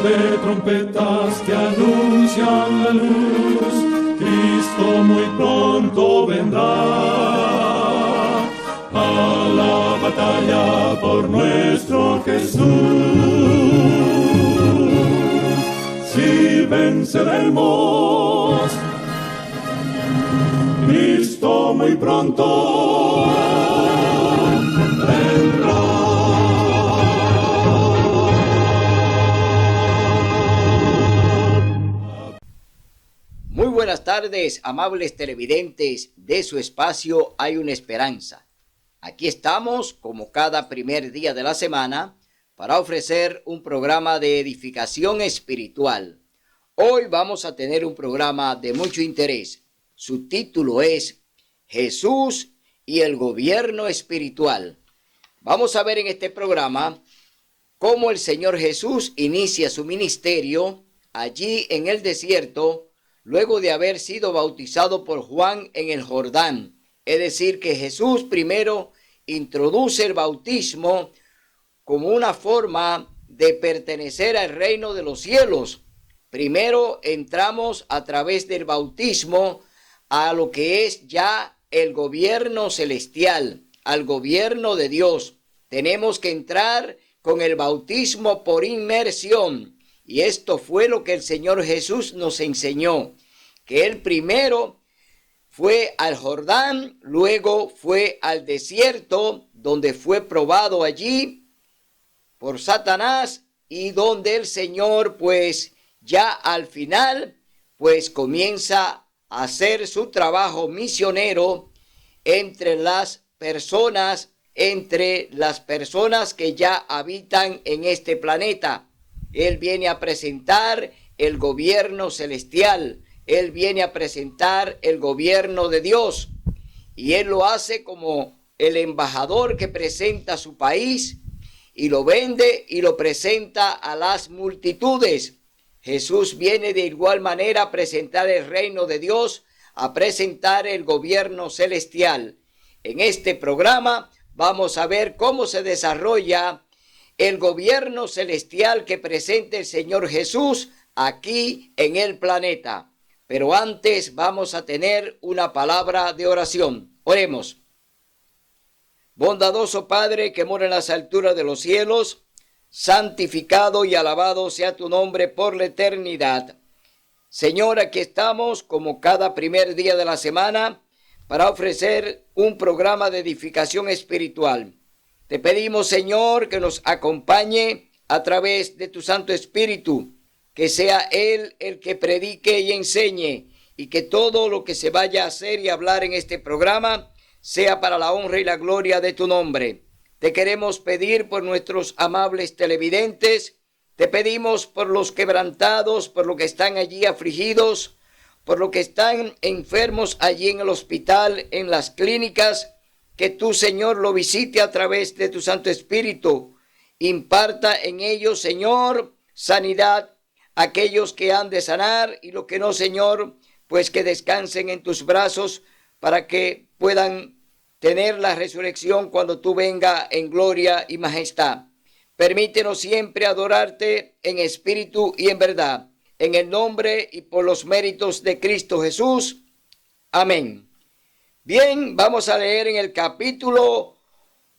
de trompetas que anuncian la luz, Cristo muy pronto vendrá a la batalla por nuestro Jesús. Si venceremos, Cristo muy pronto vendrá. Muy buenas tardes, amables televidentes de su espacio Hay una Esperanza. Aquí estamos, como cada primer día de la semana, para ofrecer un programa de edificación espiritual. Hoy vamos a tener un programa de mucho interés. Su título es Jesús y el gobierno espiritual. Vamos a ver en este programa cómo el Señor Jesús inicia su ministerio allí en el desierto, luego de haber sido bautizado por Juan en el Jordán. Es decir, que Jesús primero introduce el bautismo como una forma de pertenecer al reino de los cielos. Primero entramos a través del bautismo a lo que es ya el gobierno celestial, al gobierno de Dios. Tenemos que entrar con el bautismo por inmersión. Y esto fue lo que el Señor Jesús nos enseñó, que Él primero fue al Jordán, luego fue al desierto, donde fue probado allí por Satanás, y donde el Señor, pues ya al final, pues comienza a hacer su trabajo misionero entre las personas que ya habitan en este planeta. Él viene a presentar el gobierno celestial. Él viene a presentar el gobierno de Dios. Y Él lo hace como el embajador que presenta su país y lo vende y lo presenta a las multitudes. Jesús viene de igual manera a presentar el reino de Dios, a presentar el gobierno celestial. En este programa vamos a ver cómo se desarrolla el gobierno celestial que presenta el Señor Jesús aquí en el planeta. Pero antes vamos a tener una palabra de oración. Oremos. Bondadoso Padre que mora en las alturas de los cielos, santificado y alabado sea tu nombre por la eternidad. Señor, aquí estamos como cada primer día de la semana para ofrecer un programa de edificación espiritual. Te pedimos, Señor, que nos acompañe a través de tu Santo Espíritu, que sea Él el que predique y enseñe, y que todo lo que se vaya a hacer y hablar en este programa sea para la honra y la gloria de tu nombre. Te queremos pedir por nuestros amables televidentes, te pedimos por los quebrantados, por los que están allí afligidos, por los que están enfermos allí en el hospital, en las clínicas, que tú, Señor, lo visite a través de tu Santo Espíritu. Imparta en ellos, Señor, sanidad, aquellos que han de sanar, y los que no, Señor, pues que descansen en tus brazos para que puedan tener la resurrección cuando tú venga en gloria y majestad. Permítenos siempre adorarte en espíritu y en verdad, en el nombre y por los méritos de Cristo Jesús. Amén. Bien, vamos a leer en el capítulo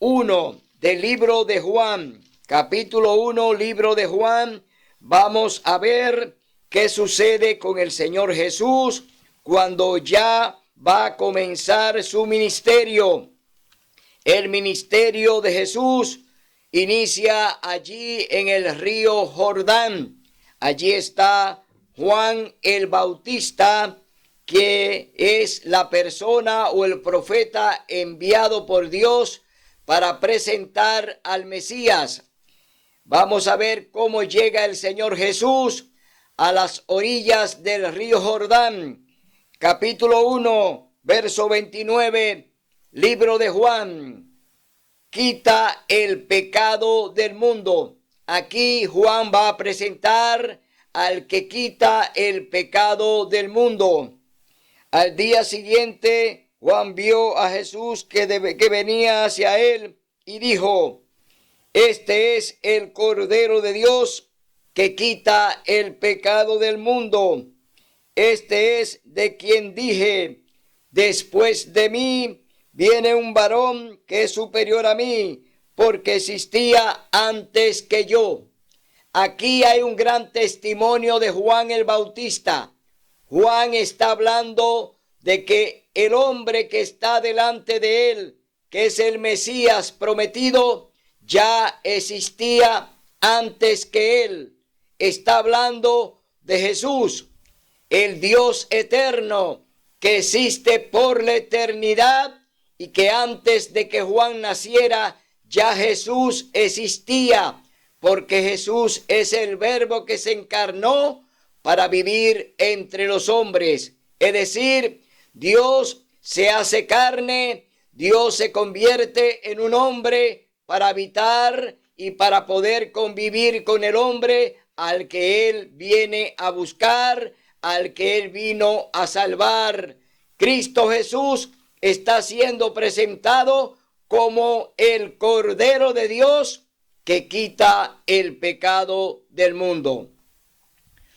1 del libro de Juan. Capítulo 1, libro de Juan. Vamos a ver qué sucede con el Señor Jesús cuando ya va a comenzar su ministerio. El ministerio de Jesús inicia allí en el río Jordán. Allí está Juan el Bautista, que es la persona o el profeta enviado por Dios para presentar al Mesías. Vamos a ver cómo llega el Señor Jesús a las orillas del río Jordán. Capítulo 1, verso 29, libro de Juan. Quita el pecado del mundo. Aquí Juan va a presentar al que quita el pecado del mundo. Al día siguiente, Juan vio a Jesús que venía hacia él y dijo: Este es el Cordero de Dios que quita el pecado del mundo. Este es de quien dije, después de mí viene un varón que es superior a mí, porque existía antes que yo. Aquí hay un gran testimonio de Juan el Bautista. Juan está hablando de que el hombre que está delante de él, que es el Mesías prometido, ya existía antes que él. Está hablando de Jesús, el Dios eterno, que existe por la eternidad y que antes de que Juan naciera, ya Jesús existía, porque Jesús es el Verbo que se encarnó para vivir entre los hombres. Es decir, Dios se hace carne, Dios se convierte en un hombre para habitar y para poder convivir con el hombre al que Él viene a buscar, al que Él vino a salvar. Cristo Jesús está siendo presentado como el Cordero de Dios que quita el pecado del mundo.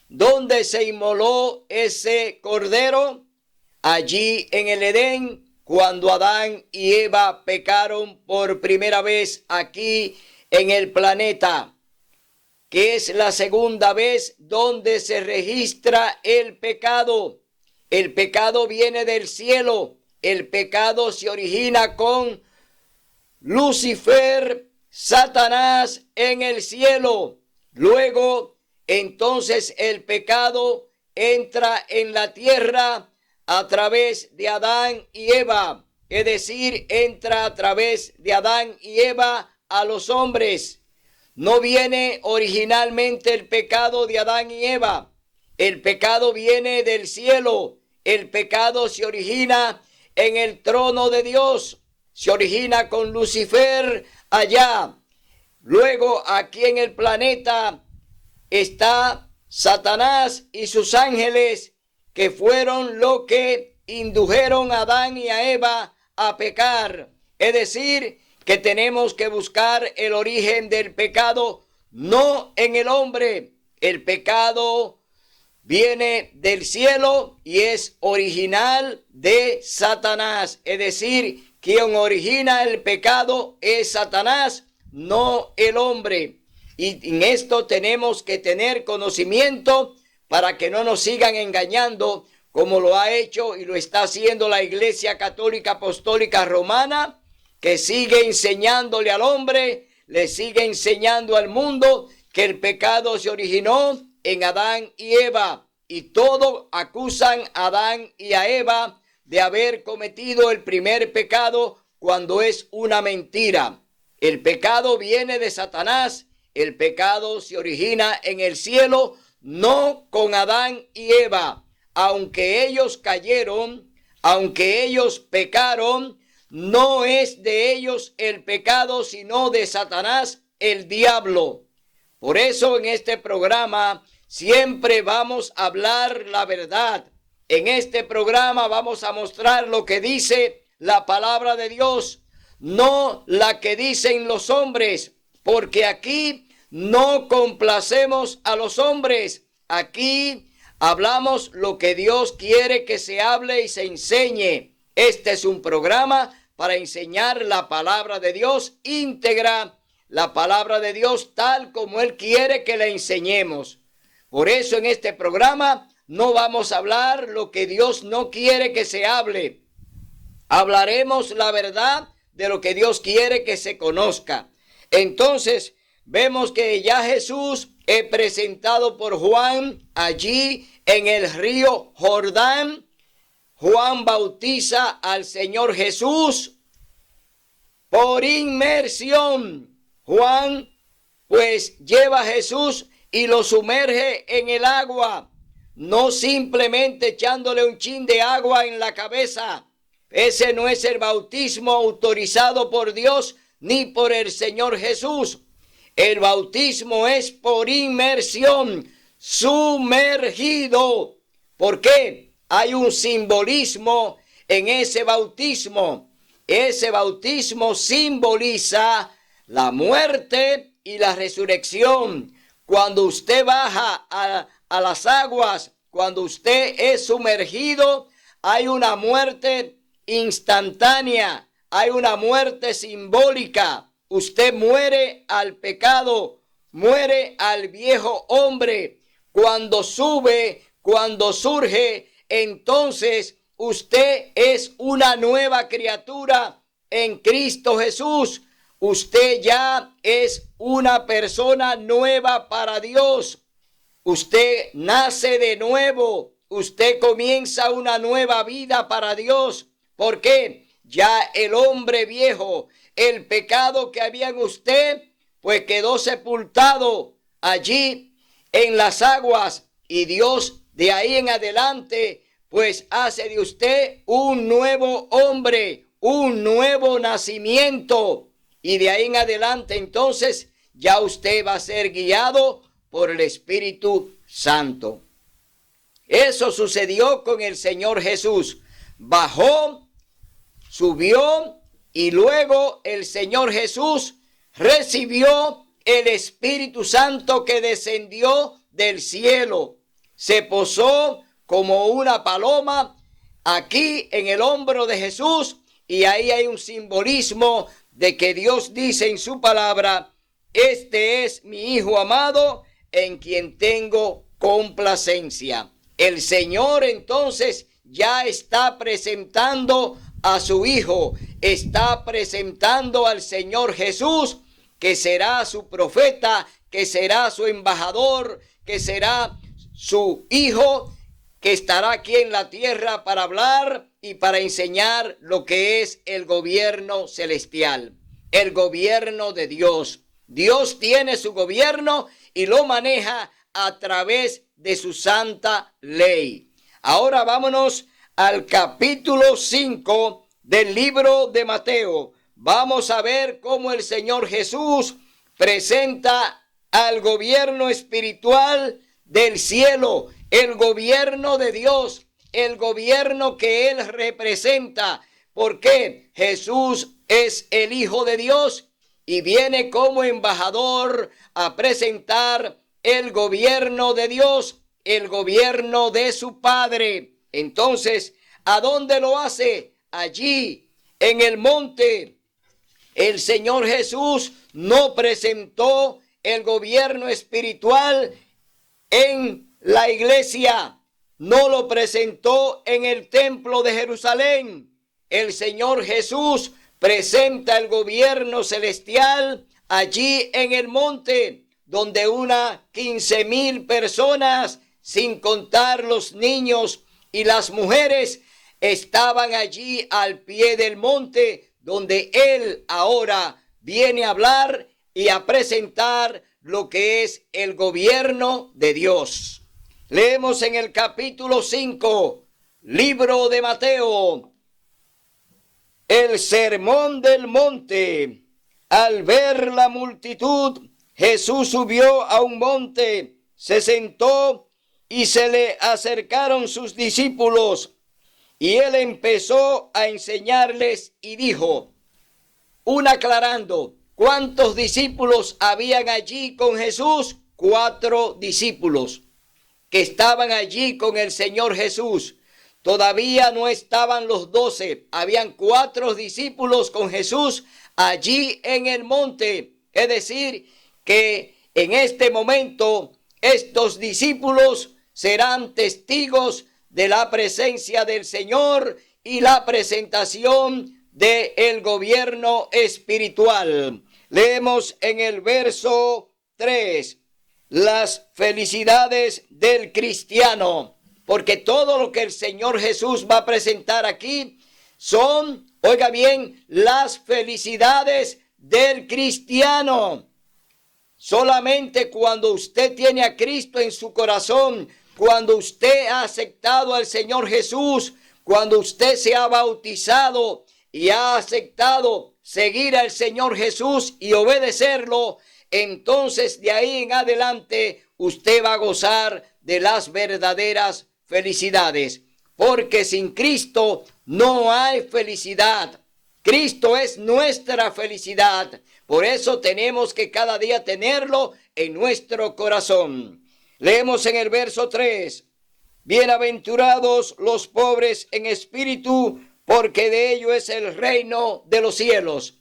¿Dónde se inmoló ese Cordero? Allí en el Edén, cuando Adán y Eva pecaron por primera vez aquí en el planeta, que es la segunda vez donde se registra el pecado. El pecado viene del cielo. El pecado se origina con Lucifer, Satanás en el cielo. Luego, entonces el pecado entra en la tierra a través de Adán y Eva. Es decir, entra a través de Adán y Eva a los hombres. No viene originalmente el pecado de Adán y Eva. El pecado viene del cielo. El pecado se origina en el trono de Dios. Se origina con Lucifer allá. Luego aquí en el planeta está Satanás y sus ángeles, que fueron lo que indujeron a Adán y a Eva a pecar. Es decir, que tenemos que buscar el origen del pecado, no en el hombre. El pecado viene del cielo y es original de Satanás. Es decir, quien origina el pecado es Satanás, no el hombre. Y en esto tenemos que tener conocimiento para que no nos sigan engañando, como lo ha hecho y lo está haciendo la Iglesia Católica Apostólica Romana, que sigue enseñándole al hombre, le sigue enseñando al mundo que el pecado se originó en Adán y Eva. Y todos acusan a Adán y a Eva de haber cometido el primer pecado, cuando es una mentira. El pecado viene de Satanás. El pecado se origina en el cielo, no con Adán y Eva. Aunque ellos cayeron, aunque ellos pecaron, no es de ellos el pecado, sino de Satanás, el diablo. Por eso en este programa siempre vamos a hablar la verdad. En este programa vamos a mostrar lo que dice la palabra de Dios, no la que dicen los hombres, porque aquí no complacemos a los hombres. Aquí hablamos lo que Dios quiere que se hable y se enseñe. Este es un programa para enseñar la palabra de Dios íntegra, la palabra de Dios tal como Él quiere que la enseñemos. Por eso en este programa no vamos a hablar lo que Dios no quiere que se hable. Hablaremos la verdad de lo que Dios quiere que se conozca. Entonces, vemos que ya Jesús es presentado por Juan allí en el río Jordán. Juan bautiza al Señor Jesús por inmersión. Juan pues lleva a Jesús y lo sumerge en el agua, no simplemente echándole un chin de agua en la cabeza. Ese no es el bautismo autorizado por Dios ni por el Señor Jesús. El bautismo es por inmersión, sumergido. ¿Por qué? Hay un simbolismo en ese bautismo. Ese bautismo simboliza la muerte y la resurrección. cuando usted baja a las aguas, cuando usted es sumergido, hay una muerte instantánea, hay una muerte simbólica. Usted muere al pecado, muere al viejo hombre. Cuando sube, cuando surge, entonces usted es una nueva criatura en Cristo Jesús. Usted ya es una persona nueva para Dios. Usted nace de nuevo. Usted comienza una nueva vida para Dios. ¿Por qué? Ya el hombre viejo, el pecado que había en usted, pues quedó sepultado allí en las aguas. Y Dios de ahí en adelante, pues hace de usted un nuevo hombre, un nuevo nacimiento. Y de ahí en adelante, entonces, ya usted va a ser guiado por el Espíritu Santo. Eso sucedió con el Señor Jesús. Bajó, subió y luego el Señor Jesús recibió el Espíritu Santo que descendió del cielo. Se posó como una paloma aquí en el hombro de Jesús, y ahí hay un simbolismo de que Dios dice en su palabra: este es mi Hijo amado en quien tengo complacencia. El Señor entonces ya está presentando a su Hijo, está presentando al Señor Jesús, que será su profeta, que será su embajador, que será su Hijo, que estará aquí en la tierra para hablar y para enseñar lo que es el gobierno celestial, el gobierno de Dios. Dios tiene su gobierno y lo maneja a través de su santa ley. Ahora vámonos al capítulo 5 del libro de Mateo. Vamos a ver cómo el Señor Jesús presenta al gobierno espiritual del cielo, el gobierno de Dios, el gobierno que Él representa. Porque Jesús es el Hijo de Dios y viene como embajador a presentar el gobierno de Dios, el gobierno de su Padre. Entonces, ¿a dónde lo hace? Allí, en el monte. El Señor Jesús no presentó el gobierno espiritual en la iglesia, no lo presentó en el templo de Jerusalén. El Señor Jesús presenta el gobierno celestial allí en el monte, donde unas 15,000 personas, sin contar los niños y las mujeres, estaban allí al pie del monte, donde Él ahora viene a hablar y a presentar lo que es el gobierno de Dios. Leemos en el capítulo 5, libro de Mateo, el sermón del monte. Al ver la multitud, Jesús subió a un monte, se sentó y se le acercaron sus discípulos. Y él empezó a enseñarles y dijo, aclarando, ¿cuántos discípulos habían allí con Jesús? 4 discípulos que estaban allí con el Señor Jesús. Todavía no estaban los 12, habían 4 discípulos con Jesús allí en el monte. Es decir, que en este momento estos discípulos serán testigos de la presencia del Señor y la presentación del gobierno espiritual. Leemos en el verso 3, las felicidades del cristiano, porque todo lo que el Señor Jesús va a presentar aquí son, oiga bien, las felicidades del cristiano. Solamente cuando usted tiene a Cristo en su corazón, cuando usted ha aceptado al Señor Jesús, cuando usted se ha bautizado y ha aceptado seguir al Señor Jesús y obedecerlo, entonces de ahí en adelante usted va a gozar de las verdaderas felicidades. Porque sin Cristo no hay felicidad. Cristo es nuestra felicidad. Por eso tenemos que cada día tenerlo en nuestro corazón. Leemos en el verso 3. Bienaventurados los pobres en espíritu, porque de ellos es el reino de los cielos.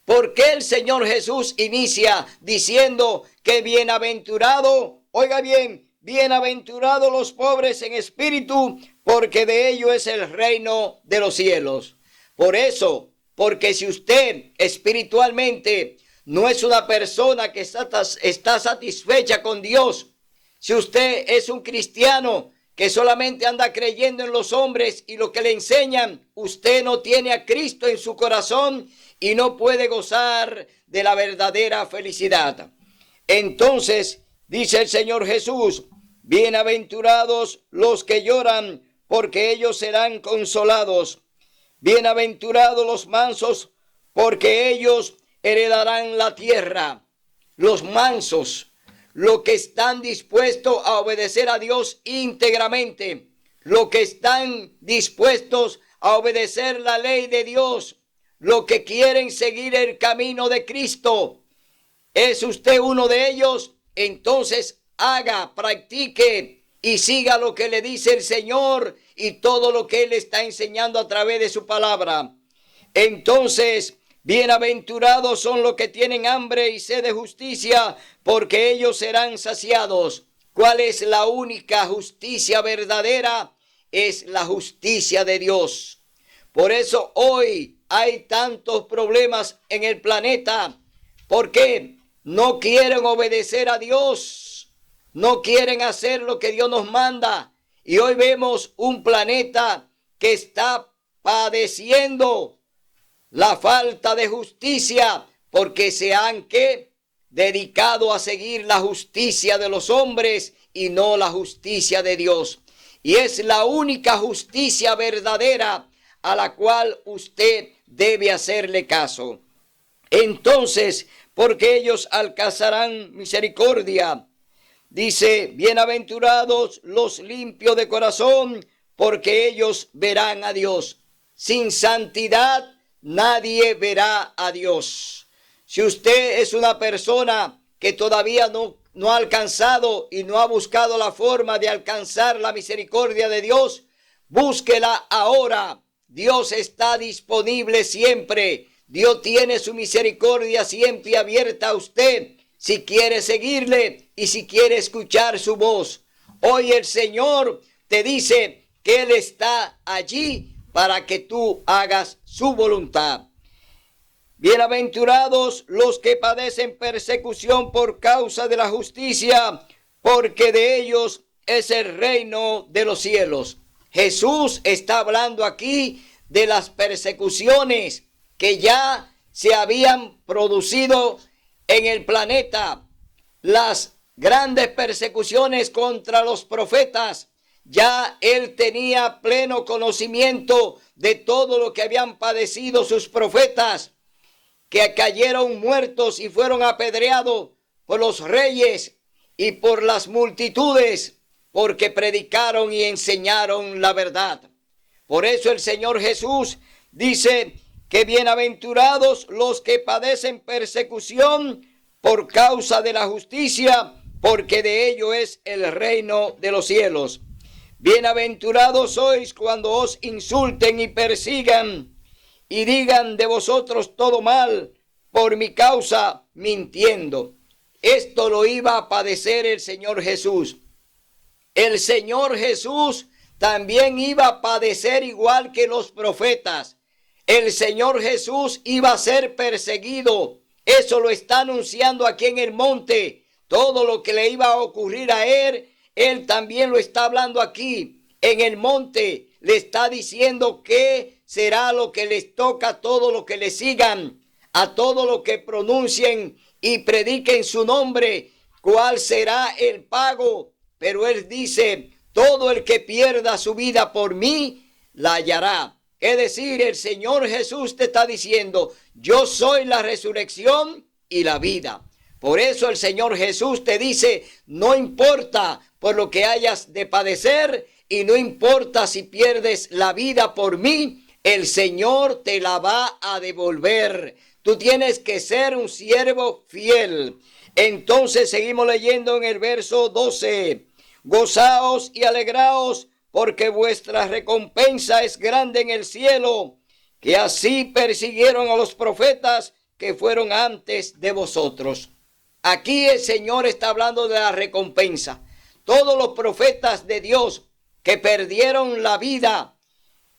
¿Por qué el Señor Jesús inicia diciendo que bienaventurado? Oiga bien, bienaventurados los pobres en espíritu, porque de ellos es el reino de los cielos. Por eso, porque si usted espiritualmente no es una persona que está satisfecha con Dios, si usted es un cristiano que solamente anda creyendo en los hombres y lo que le enseñan, usted no tiene a Cristo en su corazón y no puede gozar de la verdadera felicidad. Entonces, dice el Señor Jesús, bienaventurados los que lloran, porque ellos serán consolados. Bienaventurados los mansos, porque ellos heredarán la tierra. Los mansos, los que están dispuestos a obedecer a Dios íntegramente, los que están dispuestos a obedecer la ley de Dios, los que quieren seguir el camino de Cristo. ¿Es usted uno de ellos? Entonces haga, practique y siga lo que le dice el Señor y todo lo que Él está enseñando a través de su palabra. Entonces, bienaventurados son los que tienen hambre y sed de justicia, porque ellos serán saciados. ¿Cuál es la única justicia verdadera? Es la justicia de Dios. Por eso hoy hay tantos problemas en el planeta. ¿Por qué? No quieren obedecer a Dios. No quieren hacer lo que Dios nos manda. Y hoy vemos un planeta que está padeciendo la falta de justicia, porque se han dedicado a seguir la justicia de los hombres y no la justicia de Dios. Y es la única justicia verdadera a la cual usted debe hacerle caso. Entonces, porque ellos alcanzarán misericordia. Dice, bienaventurados los limpios de corazón, porque ellos verán a Dios. Sin santidad nadie verá a Dios. Si usted es una persona que todavía no ha alcanzado y no ha buscado la forma de alcanzar la misericordia de Dios, búsquela ahora. Dios está disponible siempre. Dios tiene su misericordia siempre abierta a usted, si quiere seguirle y si quiere escuchar su voz. Hoy el Señor te dice que Él está allí para que tú hagas su voluntad. Bienaventurados los que padecen persecución por causa de la justicia, porque de ellos es el reino de los cielos. Jesús está hablando aquí de las persecuciones que ya se habían producido en el planeta. Las grandes persecuciones contra los profetas. Ya él tenía pleno conocimiento de todo lo que habían padecido sus profetas, que cayeron muertos y fueron apedreados por los reyes y por las multitudes, porque predicaron y enseñaron la verdad. Por eso el Señor Jesús dice que bienaventurados los que padecen persecución por causa de la justicia, porque de ello es el reino de los cielos. Bienaventurados sois cuando os insulten y persigan y digan de vosotros todo mal por mi causa, mintiendo. Esto lo iba a padecer el Señor Jesús. El Señor Jesús también iba a padecer igual que los profetas. El Señor Jesús iba a ser perseguido. Eso lo está anunciando aquí en el monte. Todo lo que le iba a ocurrir a él también lo está hablando aquí en el monte. Le está diciendo que será lo que les toca a todos los que le sigan, a todos los que pronuncien y prediquen su nombre, cuál será el pago. Pero él dice, todo el que pierda su vida por mí, la hallará. Es decir, el Señor Jesús te está diciendo, yo soy la resurrección y la vida. Por eso el Señor Jesús te dice, no importa por lo que hayas de padecer y no importa si pierdes la vida por mí, el Señor te la va a devolver. Tú tienes que ser un siervo fiel. Entonces seguimos leyendo en el verso 12. Gozaos y alegraos, porque vuestra recompensa es grande en el cielo, que así persiguieron a los profetas que fueron antes de vosotros. Aquí el Señor está hablando de la recompensa. Todos los profetas de Dios que perdieron la vida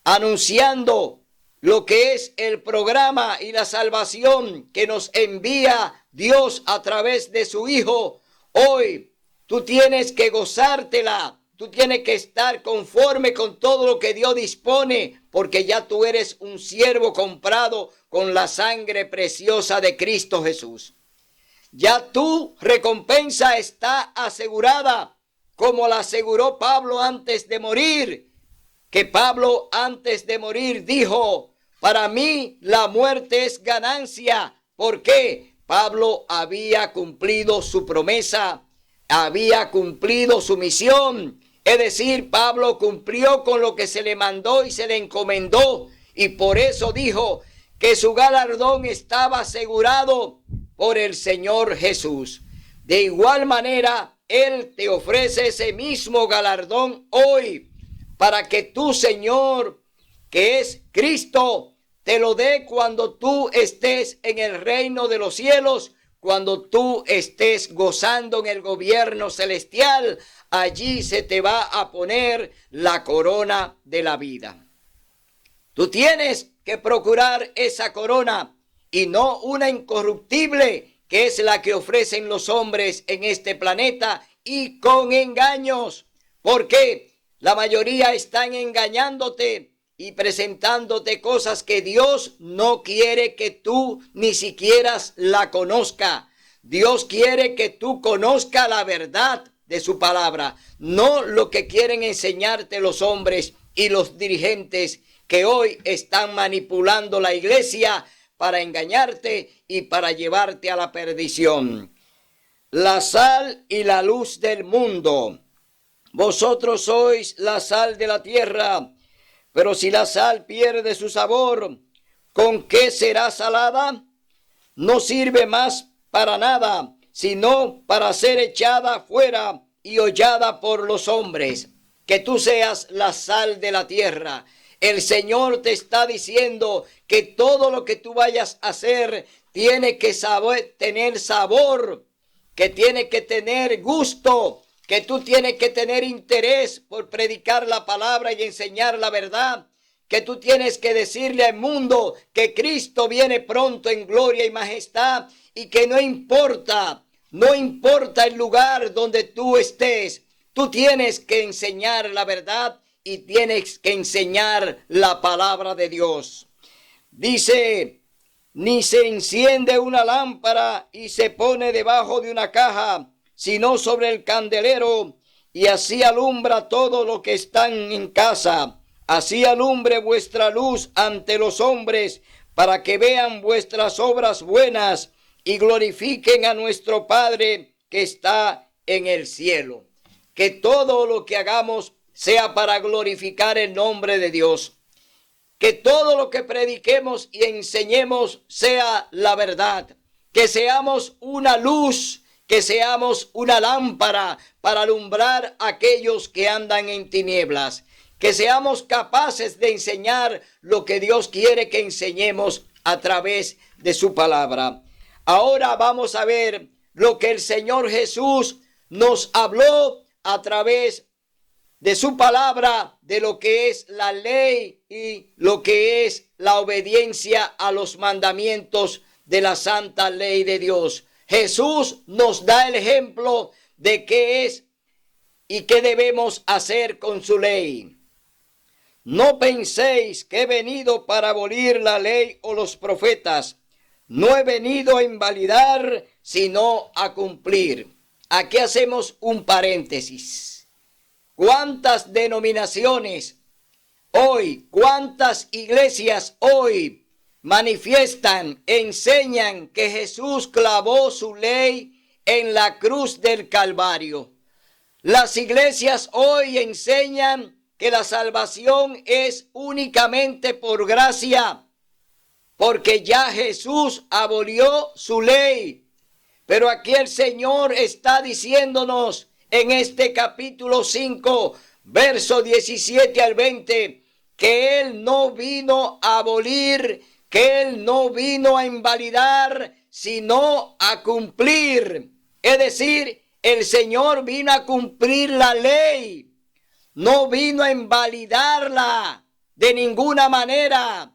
anunciando lo que es el programa y la salvación que nos envía Dios a través de su Hijo, hoy tú tienes que gozártela. Tú tienes que estar conforme con todo lo que Dios dispone, porque ya tú eres un siervo comprado con la sangre preciosa de Cristo Jesús. Ya tu recompensa está asegurada, como la aseguró Pablo antes de morir. Que Pablo antes de morir dijo: para mí la muerte es ganancia. ¿Por qué? Pablo había cumplido su promesa, había cumplido su misión. Es decir, Pablo cumplió con lo que se le mandó y se le encomendó. Y por eso dijo que su galardón estaba asegurado por el Señor Jesús. De igual manera, Él te ofrece ese mismo galardón hoy, para que tu Señor, que es Cristo, te lo dé cuando tú estés en el reino de los cielos, cuando tú estés gozando en el gobierno celestial. Allí se te va a poner la corona de la vida. Tú tienes que procurar esa corona y no una incorruptible, que es la que ofrecen los hombres en este planeta y con engaños. Porque la mayoría están engañándote y presentándote cosas que Dios no quiere que tú ni siquiera la conozca. Dios quiere que tú conozcas la verdad de su palabra, no lo que quieren enseñarte los hombres y los dirigentes que hoy están manipulando la iglesia para engañarte y para llevarte a la perdición. La sal y la luz del mundo. Vosotros sois la sal de la tierra, pero si la sal pierde su sabor, ¿con qué será salada? No sirve más para nada, sino para ser echada fuera y hollada por los hombres. Que tú seas la sal de la tierra. El Señor te está diciendo que todo lo que tú vayas a hacer tiene que tener sabor, que tiene que tener gusto, que tú tienes que tener interés por predicar la palabra y enseñar la verdad, que tú tienes que decirle al mundo que Cristo viene pronto en gloria y majestad, y que no importa el lugar donde tú estés, tú tienes que enseñar la verdad y tienes que enseñar la palabra de Dios. Dice: ni se enciende una lámpara y se pone debajo de una caja, sino sobre el candelero, y así alumbra todo lo que están en casa. Así alumbre vuestra luz ante los hombres, para que vean vuestras obras buenas y glorifiquen a nuestro Padre que está en el cielo. Que todo lo que hagamos sea para glorificar el nombre de Dios. Que todo lo que prediquemos y enseñemos sea la verdad. Que seamos una luz, que seamos una lámpara para alumbrar a aquellos que andan en tinieblas. Que seamos capaces de enseñar lo que Dios quiere que enseñemos a través de su palabra. Ahora vamos a ver lo que el Señor Jesús nos habló a través de su palabra, de lo que es la ley y lo que es la obediencia a los mandamientos de la santa ley de Dios. Jesús nos da el ejemplo de qué es y qué debemos hacer con su ley. No penséis que he venido para abolir la ley o los profetas. No he venido a invalidar, sino a cumplir. Aquí hacemos un paréntesis. ¿Cuántas denominaciones hoy, cuántas iglesias hoy manifiestan, enseñan que Jesús clavó su ley en la cruz del Calvario? Las iglesias hoy enseñan que la salvación es únicamente por gracia. porque ya Jesús abolió su ley. Pero aquí el Señor está diciéndonos en este capítulo 5, verso 17 al 20, que Él no vino a abolir, que Él no vino a invalidar, sino a cumplir. Es decir, el Señor vino a cumplir la ley, no vino a invalidarla de ninguna manera.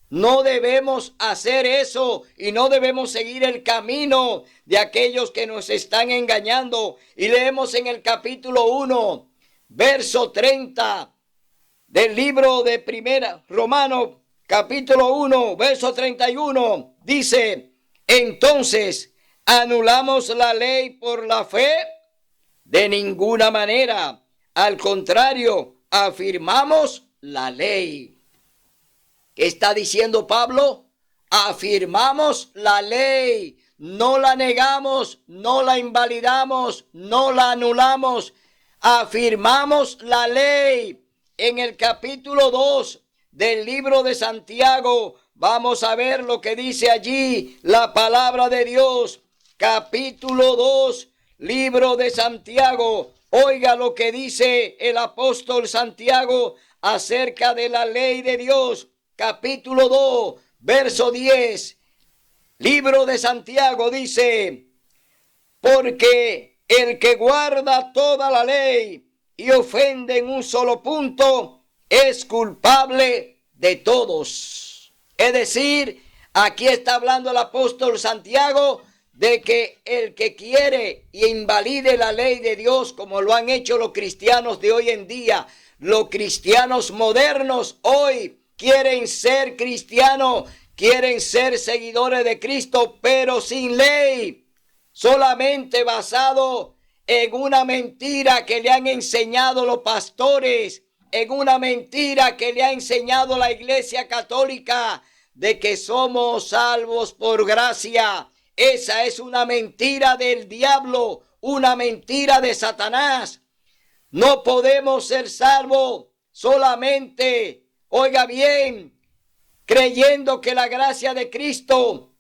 No debemos hacer eso y no debemos seguir el camino de aquellos que nos están engañando. Y leemos en el capítulo 1, verso 30 del libro de Primera Romanos, capítulo 1, verso 31, dice: entonces, ¿anulamos la ley por la fe? De ninguna manera. Al contrario, afirmamos la ley. ¿Qué está diciendo Pablo? Afirmamos la ley, no la negamos, no la invalidamos, no la anulamos. Afirmamos la ley. En el capítulo 2 del libro de Santiago, vamos a ver lo que dice allí la palabra de Dios. Capítulo 2, libro de Santiago. Oiga lo que dice el apóstol Santiago acerca de la ley de Dios. Capítulo 2, verso 10. Libro de Santiago dice: porque el que guarda toda la ley y ofende en un solo punto es culpable de todos. Es decir, aquí está hablando el apóstol Santiago de que el que quiere y invalide la ley de Dios, como lo han hecho los cristianos de hoy en día, los cristianos modernos hoy quieren ser cristianos, quieren ser seguidores de Cristo, pero sin ley, solamente basado en una mentira que le han enseñado los pastores, en una mentira que le ha enseñado la Iglesia Católica, de que somos salvos por gracia. Esa es una mentira del diablo, una mentira de Satanás. No podemos ser salvos solamente, oiga bien, creyendo que la gracia de Cristo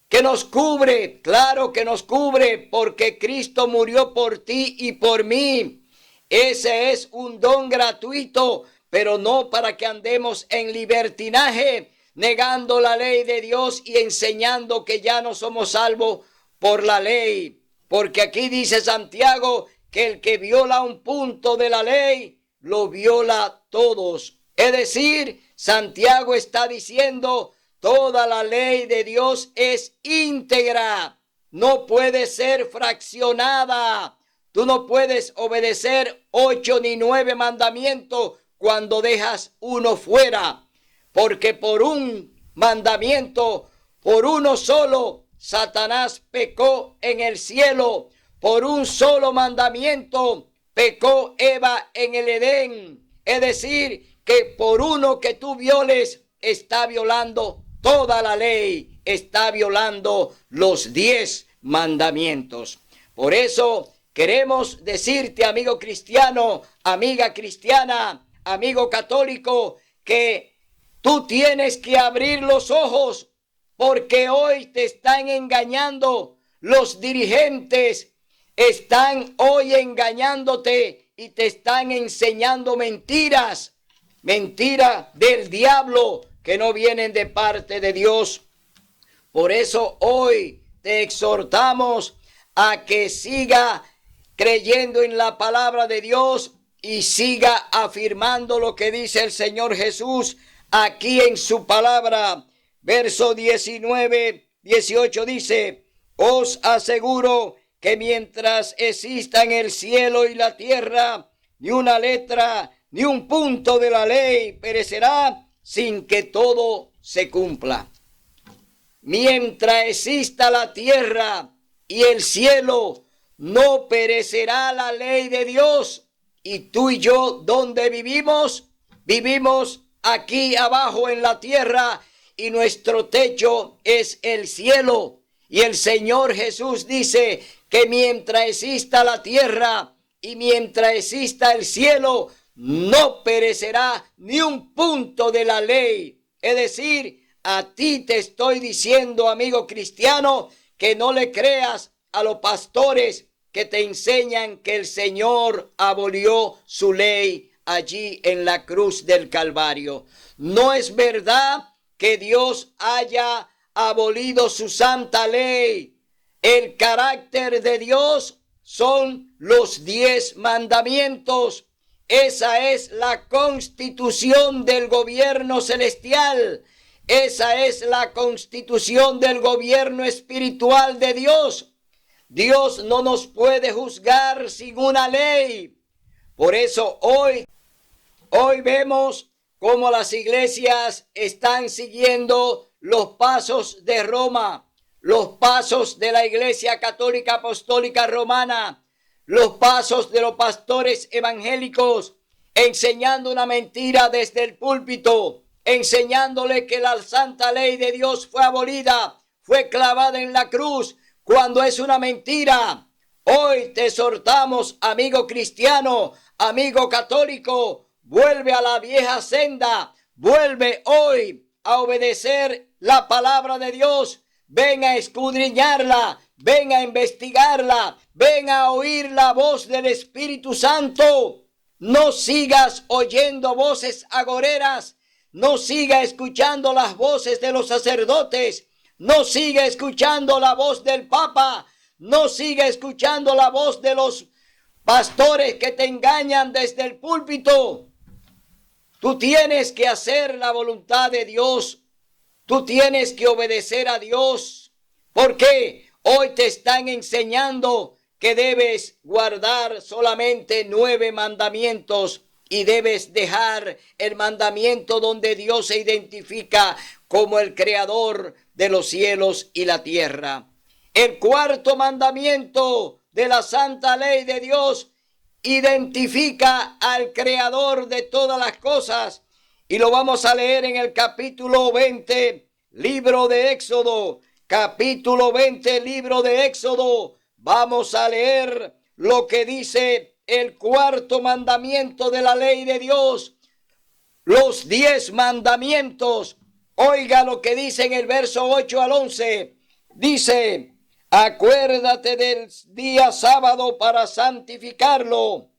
que nos cubre, claro que nos cubre, porque Cristo murió por ti y por mí. Ese es un don gratuito, pero no para que andemos en libertinaje, negando la ley de Dios y enseñando que ya no somos salvos por la ley. Porque aquí dice Santiago que el que viola un punto de la ley, lo viola todos. Es decir, Santiago está diciendo: toda la ley de Dios es íntegra, no puede ser fraccionada. Tú no puedes obedecer 8 ni 9 mandamientos cuando dejas uno fuera, porque por un mandamiento, por uno solo, Satanás pecó en el cielo. Por un solo mandamiento pecó Eva en el Edén. Es decir, que por uno que tú violes, está violando toda la ley, está violando los 10 mandamientos. Por eso queremos decirte, amigo cristiano, amiga cristiana, amigo católico, que tú tienes que abrir los ojos, porque hoy te están engañando. Los dirigentes están hoy engañándote y te están enseñando mentiras, mentiras del diablo, que no vienen de parte de Dios. Por eso hoy te exhortamos a que siga creyendo en la palabra de Dios y siga afirmando lo que dice el Señor Jesús aquí en su palabra. Verso 19, 18 dice: os aseguro que mientras existan el cielo y la tierra, ni una letra, ni un punto de la ley perecerá sin que todo se cumpla. Mientras exista la tierra y el cielo, no perecerá la ley de Dios. Y tú y yo, ¿dónde vivimos? Vivimos aquí abajo en la tierra y nuestro techo es el cielo. Y el Señor Jesús dice que mientras exista la tierra y mientras exista el cielo, no perecerá ni un punto de la ley. Es decir, A ti te estoy diciendo, amigo cristiano, que no le creas a los pastores que te enseñan que el Señor abolió su ley allí en la cruz del Calvario. No es verdad que Dios haya abolido su santa ley. El carácter de Dios son los 10 mandamientos. Esa es la constitución del gobierno celestial. Esa es la constitución del gobierno espiritual de Dios. Dios no nos puede juzgar sin una ley. Por eso hoy vemos cómo las iglesias están siguiendo los pasos de Roma, los pasos de la Iglesia Católica Apostólica Romana, los pasos de los pastores evangélicos, enseñando una mentira desde el púlpito, enseñándole que la santa ley de Dios fue abolida, fue clavada en la cruz, cuando es una mentira. Hoy te exhortamos, amigo cristiano, amigo católico, vuelve a la vieja senda, vuelve hoy a obedecer la palabra de Dios, ven a escudriñarla, ven a investigarla, ven a oír la voz del Espíritu Santo. No sigas oyendo voces agoreras, no siga escuchando las voces de los sacerdotes, no siga escuchando la voz del Papa, no siga escuchando la voz de los pastores que te engañan desde el púlpito. Tú tienes que hacer la voluntad de Dios, tú tienes que obedecer a Dios, porque hoy te están enseñando que debes guardar solamente 9 mandamientos y debes dejar el mandamiento donde Dios se identifica como el creador de los cielos y la tierra. El 4º mandamiento de la santa ley de Dios identifica al creador de todas las cosas y lo vamos a leer en el capítulo 20, libro de Éxodo. Capítulo 20, libro de Éxodo. Vamos a leer lo que dice el 4º mandamiento de la ley de Dios. Los 10 mandamientos. Oiga lo que dice en el verso 8 al 11. Dice: acuérdate del día sábado para santificarlo.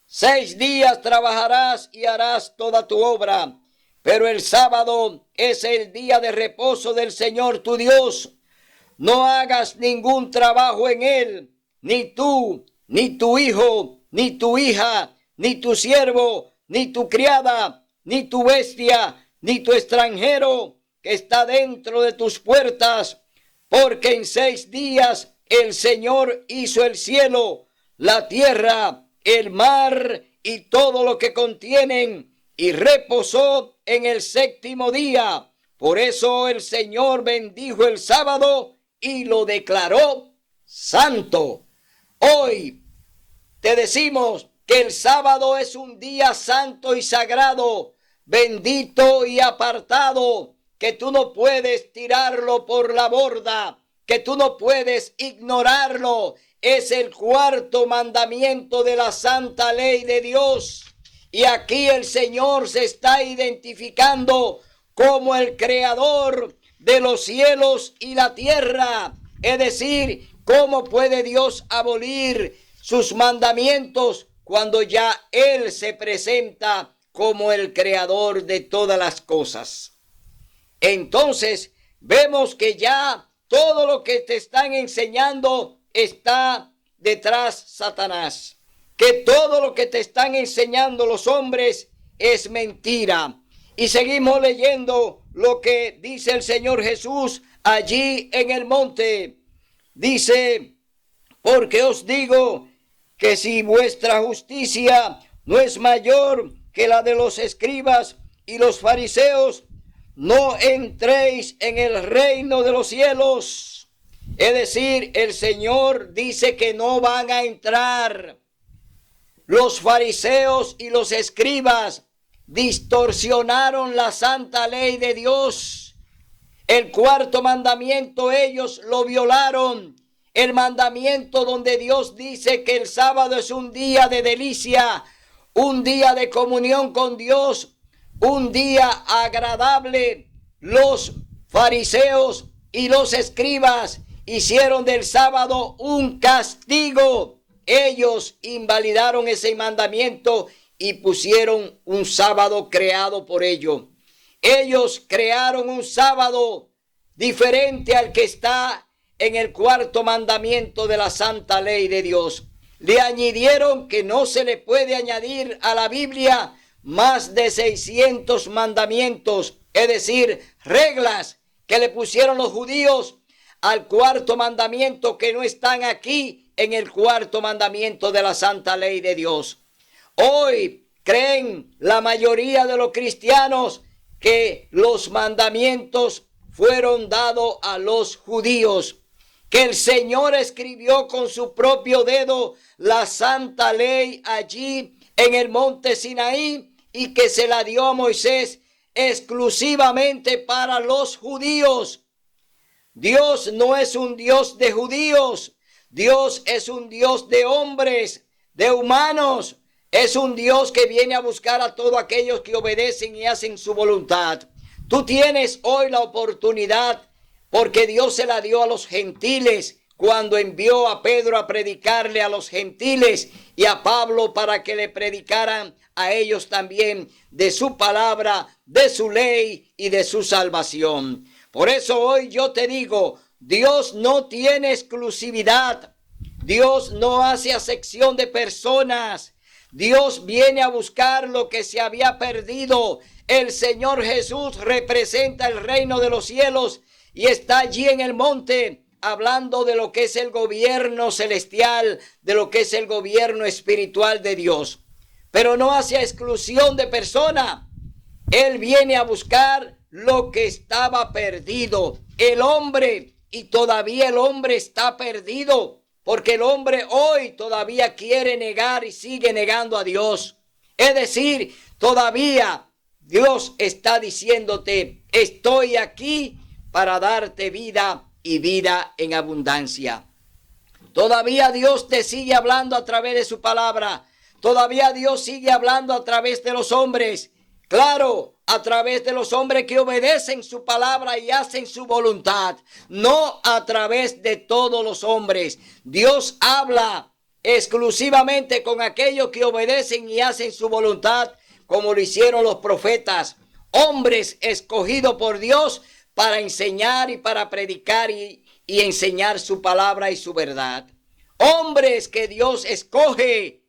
6 días trabajarás y harás toda tu obra, pero el sábado es el día de reposo del Señor tu Dios. No hagas ningún trabajo en él, ni tú, ni tu hijo, ni tu hija, ni tu siervo, ni tu criada, ni tu bestia, ni tu extranjero que está dentro de tus puertas, porque en 6 días el Señor hizo el cielo, la tierra, el mar y todo lo que contienen, y reposó en el 7º día. Por eso el Señor bendijo el sábado y lo declaró santo. Hoy te decimos que el sábado es un día santo y sagrado, bendito y apartado, que tú no puedes tirarlo por la borda, que tú no puedes ignorarlo. Es el 4º mandamiento de la santa ley de Dios. Y aquí el Señor se está identificando como el creador de los cielos y la tierra. Es decir, ¿cómo puede Dios abolir sus mandamientos cuando ya Él se presenta como el creador de todas las cosas? Entonces, vemos que ya todo lo que te están enseñando está detrás Satanás. Que todo lo que te están enseñando los hombres es mentira. Y seguimos leyendo lo que dice el Señor Jesús allí en el monte. Dice: porque os digo que si vuestra justicia no es mayor que la de los escribas y los fariseos, no entréis en el reino de los cielos. Es decir, el Señor dice que no van a entrar. Los fariseos y los escribas distorsionaron la santa ley de Dios. El 4º mandamiento ellos lo violaron. El mandamiento donde Dios dice que el sábado es un día de delicia, un día de comunión con Dios, un día agradable. los fariseos y los escribas hicieron del sábado un castigo. Ellos invalidaron ese mandamiento y pusieron un sábado creado por ellos. Ellos crearon un sábado diferente al que está en el cuarto mandamiento de la santa ley de Dios. Le añadieron que no se le puede añadir a la Biblia más de 600 mandamientos, es decir, reglas que le pusieron los judíos al cuarto mandamiento, que no están aquí en el cuarto mandamiento de la santa ley de Dios. Hoy creen la mayoría de los cristianos que los mandamientos fueron dados a los judíos, que el Señor escribió con su propio dedo la santa ley allí en el monte Sinaí y que se la dio a Moisés exclusivamente para los judíos. Dios no es un Dios de judíos, Dios es un Dios de hombres, de humanos. Es un Dios que viene a buscar a todos aquellos que obedecen y hacen su voluntad. Tú tienes hoy la oportunidad, porque Dios se la dio a los gentiles cuando envió a Pedro a predicarle a los gentiles y a Pablo para que le predicaran a ellos también de su palabra, de su ley y de su salvación. Por eso hoy yo te digo, Dios no tiene exclusividad. Dios no hace acepción de personas. Dios viene a buscar lo que se había perdido. El Señor Jesús representa el reino de los cielos y está allí en el monte hablando de lo que es el gobierno celestial, de lo que es el gobierno espiritual de Dios. Pero no hace exclusión de persona. Él viene a buscar lo que estaba perdido. El hombre, y todavía el hombre está perdido, porque el hombre hoy todavía quiere negar y sigue negando a Dios. Es decir, todavía Dios está diciéndote, estoy aquí para darte vida y vida en abundancia. Todavía Dios te sigue hablando a través de su palabra. Todavía Dios sigue hablando a través de los hombres. Claro, a través de los hombres que obedecen su palabra y hacen su voluntad. No a través de todos los hombres. Dios habla exclusivamente con aquellos que obedecen y hacen su voluntad, como lo hicieron los profetas. Hombres escogidos por Dios para enseñar y para predicar y enseñar su palabra y su verdad. Hombres que Dios escoge.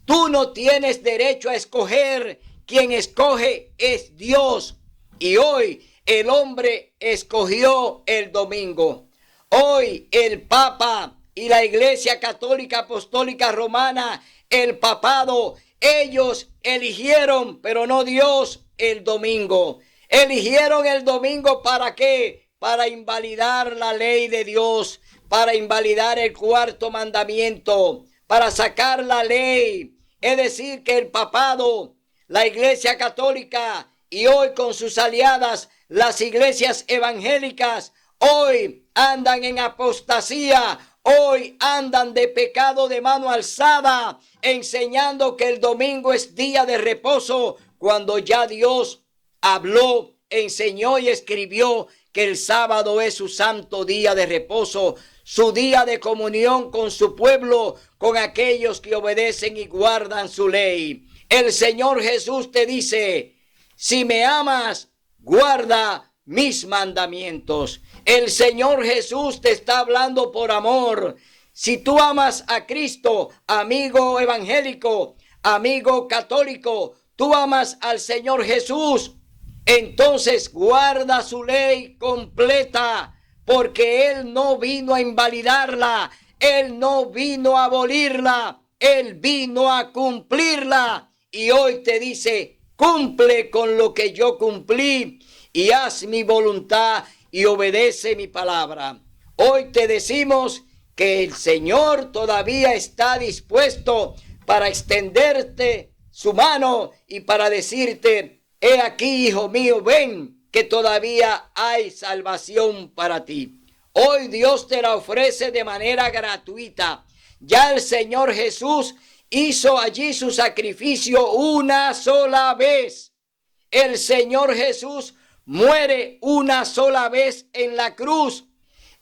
Tú no tienes derecho a escoger. Quien escoge es Dios. Y hoy el hombre escogió el domingo. Hoy el Papa y la Iglesia Católica Apostólica Romana, el papado, ellos eligieron, pero no Dios, el domingo. Eligieron el domingo ¿para qué? Para invalidar la ley de Dios, para invalidar el cuarto mandamiento, para sacar la ley. Es decir, que el papado, la Iglesia Católica y hoy con sus aliadas, las iglesias evangélicas, hoy andan en apostasía, hoy andan de pecado de mano alzada, enseñando que el domingo es día de reposo, cuando ya Dios habló, enseñó y escribió que el sábado es su santo día de reposo, su día de comunión con su pueblo, con aquellos que obedecen y guardan su ley. El Señor Jesús te dice, si me amas, guarda mis mandamientos. El Señor Jesús te está hablando por amor. Si tú amas a Cristo, amigo evangélico, amigo católico, tú amas al Señor Jesús, entonces guarda su ley completa, porque Él no vino a invalidarla, Él no vino a abolirla, Él vino a cumplirla. Y hoy te dice, cumple con lo que yo cumplí y haz mi voluntad y obedece mi palabra. Hoy te decimos que el Señor todavía está dispuesto para extenderte su mano y para decirte, he aquí, hijo mío, ven, que todavía hay salvación para ti. Hoy Dios te la ofrece de manera gratuita. Ya el Señor Jesús hizo allí su sacrificio una sola vez. El Señor Jesús muere una sola vez en la cruz,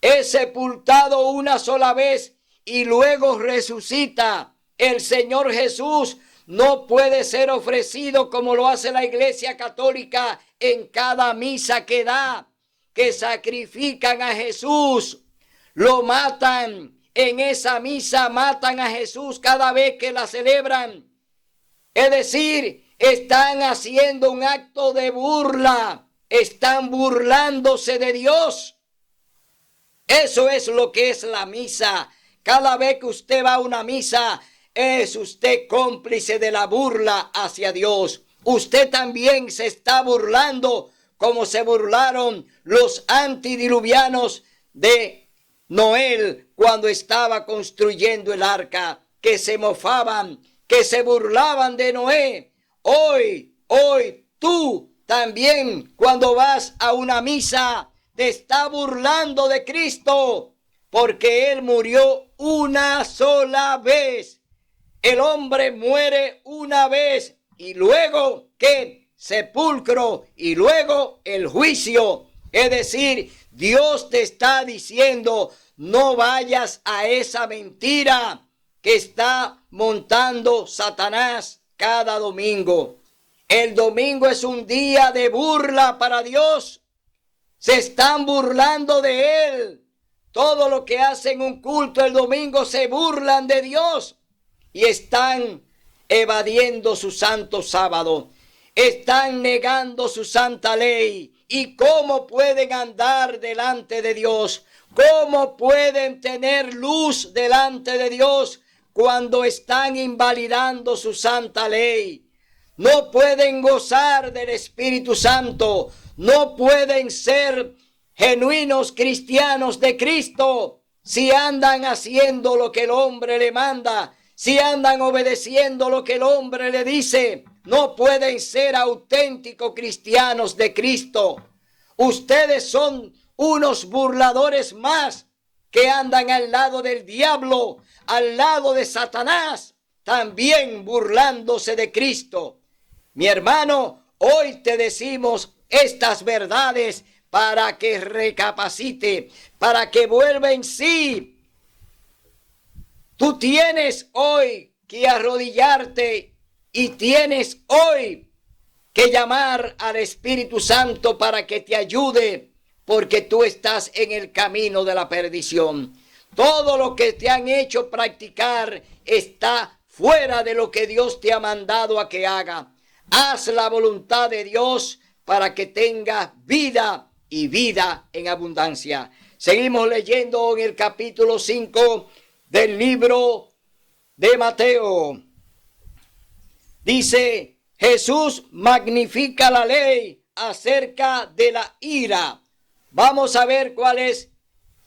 es sepultado una sola vez y luego resucita. El Señor Jesús no puede ser ofrecido como lo hace la Iglesia Católica en cada misa que da, que sacrifican a Jesús, lo matan. En esa misa matan a Jesús cada vez que la celebran. Es decir, están haciendo un acto de burla, están burlándose de Dios. Eso es lo que es la misa. Cada vez que usted va a una misa, es usted cómplice de la burla hacia Dios. Usted también se está burlando como se burlaron los antidiluvianos de Noé cuando estaba construyendo el arca, que se mofaban, que se burlaban de Noé. Hoy tú también cuando vas a una misa te está burlando de Cristo, porque Él murió una sola vez. El hombre muere una vez y luego ¿qué? Sepulcro y luego el juicio. Es decir, Dios te está diciendo, no vayas a esa mentira que está montando Satanás cada domingo. El domingo es un día de burla para Dios. Se están burlando de Él. Todo lo que hacen un culto el domingo se burlan de Dios y están evadiendo su santo sábado. Están negando su santa ley. ¿Y cómo pueden andar delante de Dios? ¿Cómo pueden tener luz delante de Dios cuando están invalidando su santa ley? No pueden gozar del Espíritu Santo. No pueden ser genuinos cristianos de Cristo si andan haciendo lo que el hombre le manda, si andan obedeciendo lo que el hombre le dice. No pueden ser auténticos cristianos de Cristo. Ustedes son unos burladores más que andan al lado del diablo, al lado de Satanás, también burlándose de Cristo. Mi hermano, hoy te decimos estas verdades para que recapacite, para que vuelva en sí. Tú tienes hoy que arrodillarte y tienes hoy que llamar al Espíritu Santo para que te ayude, porque tú estás en el camino de la perdición. Todo lo que te han hecho practicar está fuera de lo que Dios te ha mandado a que haga. Haz la voluntad de Dios para que tengas vida y vida en abundancia. Seguimos leyendo en el capítulo 5 del libro de Mateo. Dice, Jesús magnifica la ley acerca de la ira. Vamos a ver cuál es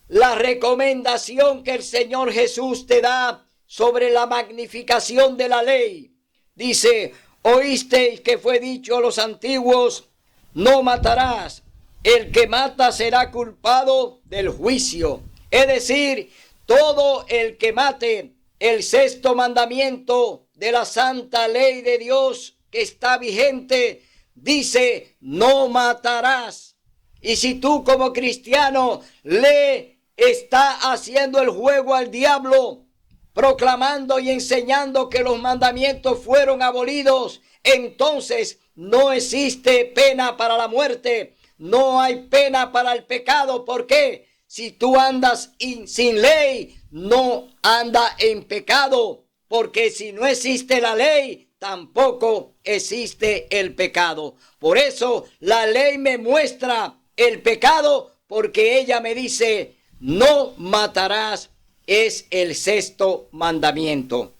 la recomendación que el Señor Jesús te da sobre la magnificación de la ley. Dice, oísteis que fue dicho a los antiguos, no matarás. El que mata será culpado del juicio. Es decir, todo el que mate, el sexto mandamiento de la santa ley de Dios que está vigente, dice, no matarás. Y si tú como cristiano le está haciendo el juego al diablo, proclamando y enseñando que los mandamientos fueron abolidos, entonces no existe pena para la muerte, no hay pena para el pecado. ¿Por qué? Si tú andas sin ley, no anda en pecado, porque si no existe la ley, tampoco existe el pecado. Por eso la ley me muestra el pecado, porque ella me dice, no matarás, es el sexto mandamiento.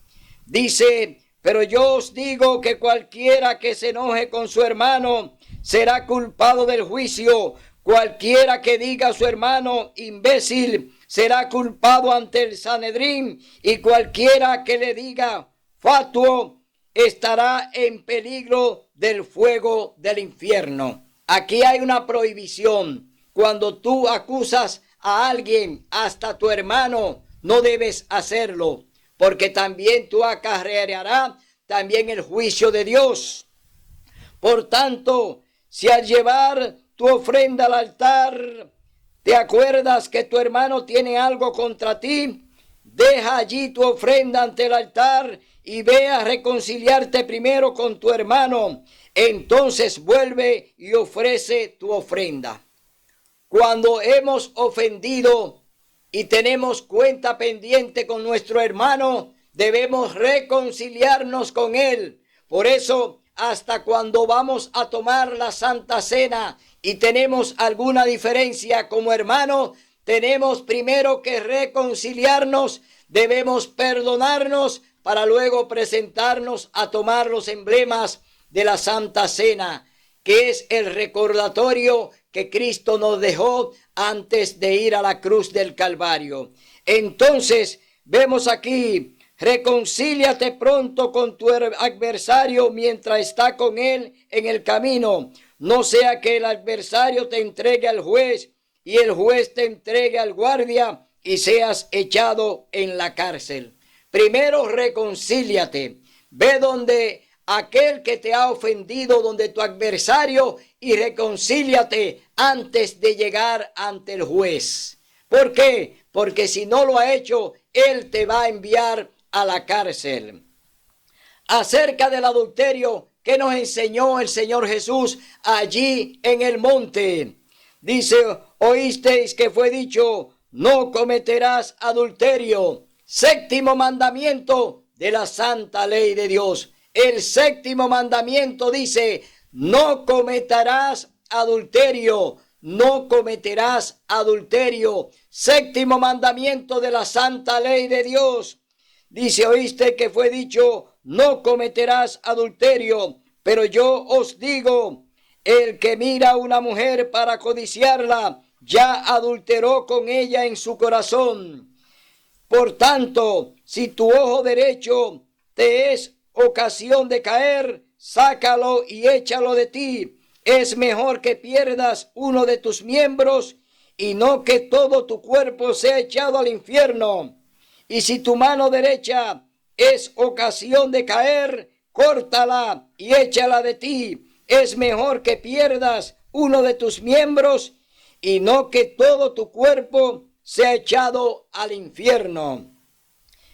Dice, pero yo os digo que cualquiera que se enoje con su hermano será culpado del juicio. Cualquiera que diga a su hermano imbécil será culpado ante el Sanedrín, y cualquiera que le diga fatuo estará en peligro del fuego del infierno. Aquí hay una prohibición. Cuando tú acusas a alguien, hasta tu hermano, no debes hacerlo, porque también tú acarrearás también el juicio de Dios. Por tanto, si al llevar tu ofrenda al altar. ¿Te acuerdas que tu hermano tiene algo contra ti? Deja allí tu ofrenda ante el altar y ve a reconciliarte primero con tu hermano. Entonces vuelve y ofrece tu ofrenda. Cuando hemos ofendido y tenemos cuenta pendiente con nuestro hermano, debemos reconciliarnos con él. Por eso, hasta cuando vamos a tomar la Santa Cena y tenemos alguna diferencia como hermano, tenemos primero que reconciliarnos, debemos perdonarnos para luego presentarnos a tomar los emblemas de la Santa Cena, que es el recordatorio que Cristo nos dejó antes de ir a la cruz del Calvario. Entonces, vemos aquí: reconcíliate pronto con tu adversario mientras está con él en el camino. No sea que el adversario te entregue al juez y el juez te entregue al guardia y seas echado en la cárcel. Primero reconcíliate. Ve donde aquel que te ha ofendido, donde tu adversario, y reconcíliate antes de llegar ante el juez. ¿Por qué? Porque si no lo ha hecho, él te va a enviar a la cárcel. Acerca del adulterio, ¿qué nos enseñó el Señor Jesús allí en el monte? Dice: oísteis que fue dicho, no cometerás adulterio. Séptimo mandamiento de la santa ley de Dios. El séptimo mandamiento dice: no cometerás adulterio. No cometerás adulterio. Séptimo mandamiento de la santa ley de Dios. Dice: oíste que fue dicho, no cometerás adulterio. Pero yo os digo, el que mira a una mujer para codiciarla, ya adulteró con ella en su corazón. Por tanto, si tu ojo derecho te es ocasión de caer, sácalo y échalo de ti. Es mejor que pierdas uno de tus miembros y no que todo tu cuerpo sea echado al infierno. Y si tu mano derecha es ocasión de caer, córtala y échala de ti. Es mejor que pierdas uno de tus miembros y no que todo tu cuerpo sea echado al infierno.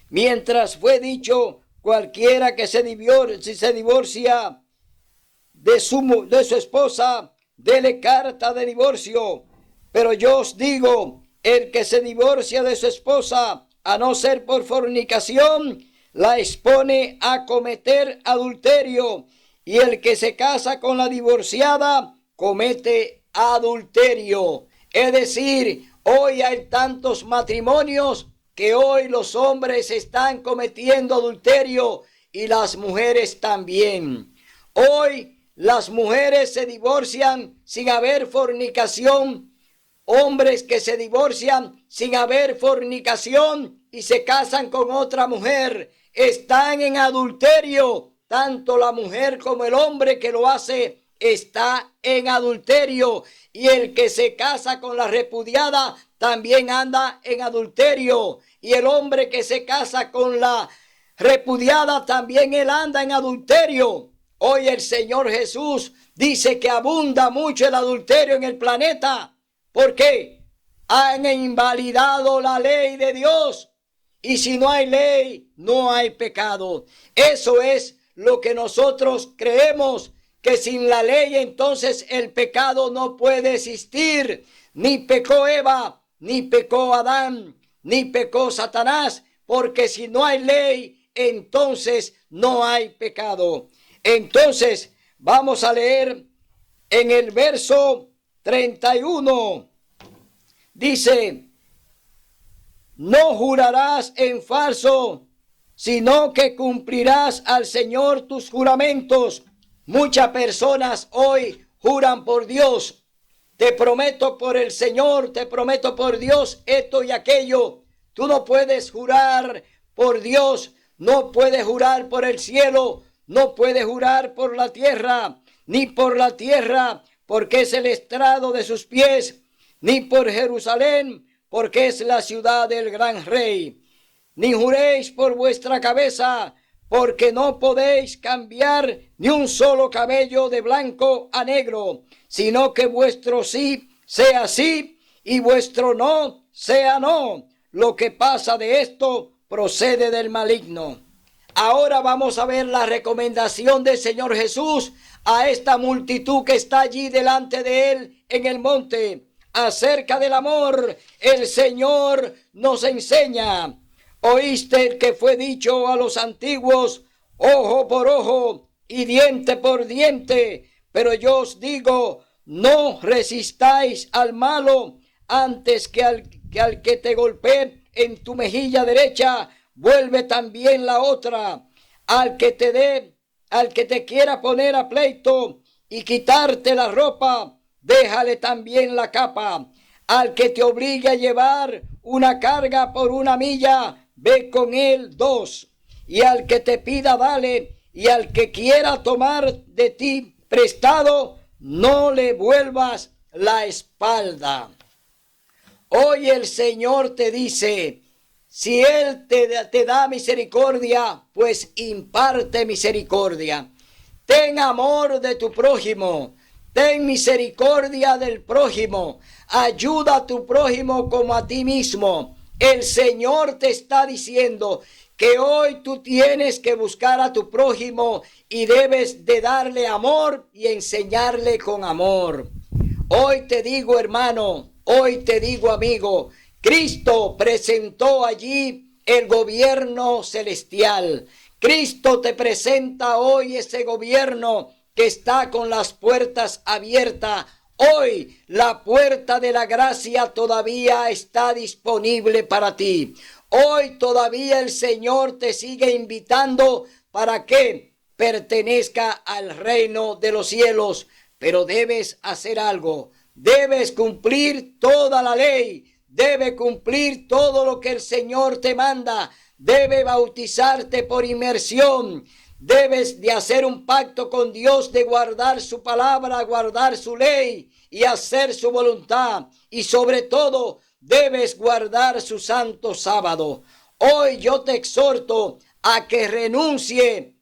Mientras fue dicho: cualquiera que se divorcia de su esposa, dele carta de divorcio. Pero yo os digo, el que se divorcia de su esposa, a no ser por fornicación, la expone a cometer adulterio. Y el que se casa con la divorciada, comete adulterio. Es decir, hoy hay tantos matrimonios que hoy los hombres están cometiendo adulterio y las mujeres también. Hoy las mujeres se divorcian sin haber fornicación. Hombres que se divorcian sin haber fornicación y se casan con otra mujer. Están en adulterio. Tanto la mujer como el hombre que lo hace está en adulterio. Y el que se casa con la repudiada también anda en adulterio. Y el hombre que se casa con la repudiada también él anda en adulterio. Hoy el Señor Jesús dice que abunda mucho el adulterio en el planeta. ¿Por qué? Han invalidado la ley de Dios. Y si no hay ley, no hay pecado. Eso es lo que nosotros creemos, que sin la ley entonces el pecado no puede existir. Ni pecó Eva, ni pecó Adán, ni pecó Satanás, porque si no hay ley, entonces no hay pecado. Entonces vamos a leer en el verso 31. Dice: no jurarás en falso, sino que cumplirás al Señor tus juramentos. Muchas personas hoy juran por Dios. Te prometo por el Señor, te prometo por Dios esto y aquello. Tú no puedes jurar por Dios, no puedes jurar por el cielo, no puedes jurar por la tierra, ni por la tierra, porque es el estrado de sus pies, ni por Jerusalén, porque es la ciudad del gran rey. Ni juréis por vuestra cabeza, porque no podéis cambiar ni un solo cabello de blanco a negro, sino que vuestro sí sea sí y vuestro no sea no. Lo que pasa de esto procede del maligno. Ahora vamos a ver la recomendación del Señor Jesús a esta multitud que está allí delante de él en el monte. Acerca del amor, el Señor nos enseña. Oíste el que fue dicho a los antiguos, ojo por ojo y diente por diente. Pero yo os digo, no resistáis al malo, antes que al que te golpee en tu mejilla derecha, vuelve también la otra. Al que te quiera poner a pleito y quitarte la ropa, déjale también la capa. Al que te obligue a llevar una carga por una milla, ve con él 2. Y al que te pida, dale. Y al que quiera tomar de ti prestado, no le vuelvas la espalda. Hoy el Señor te dice, si Él te da misericordia, pues imparte misericordia. Ten amor de tu prójimo. Ten misericordia del prójimo. Ayuda a tu prójimo como a ti mismo. El Señor te está diciendo que hoy tú tienes que buscar a tu prójimo y debes de darle amor y enseñarle con amor. Hoy te digo, hermano, hoy te digo, amigo, Cristo presentó allí el gobierno celestial. Cristo te presenta hoy ese gobierno que está con las puertas abiertas. Hoy la puerta de la gracia todavía está disponible para ti. Hoy todavía el Señor te sigue invitando para que pertenezca al reino de los cielos. Pero debes hacer algo. Debes cumplir toda la ley. Debes cumplir todo lo que el Señor te manda. Debes bautizarte por inmersión. Debes de hacer un pacto con Dios de guardar su palabra, guardar su ley y hacer su voluntad. Y sobre todo, debes guardar su santo sábado. Hoy yo te exhorto a que renuncie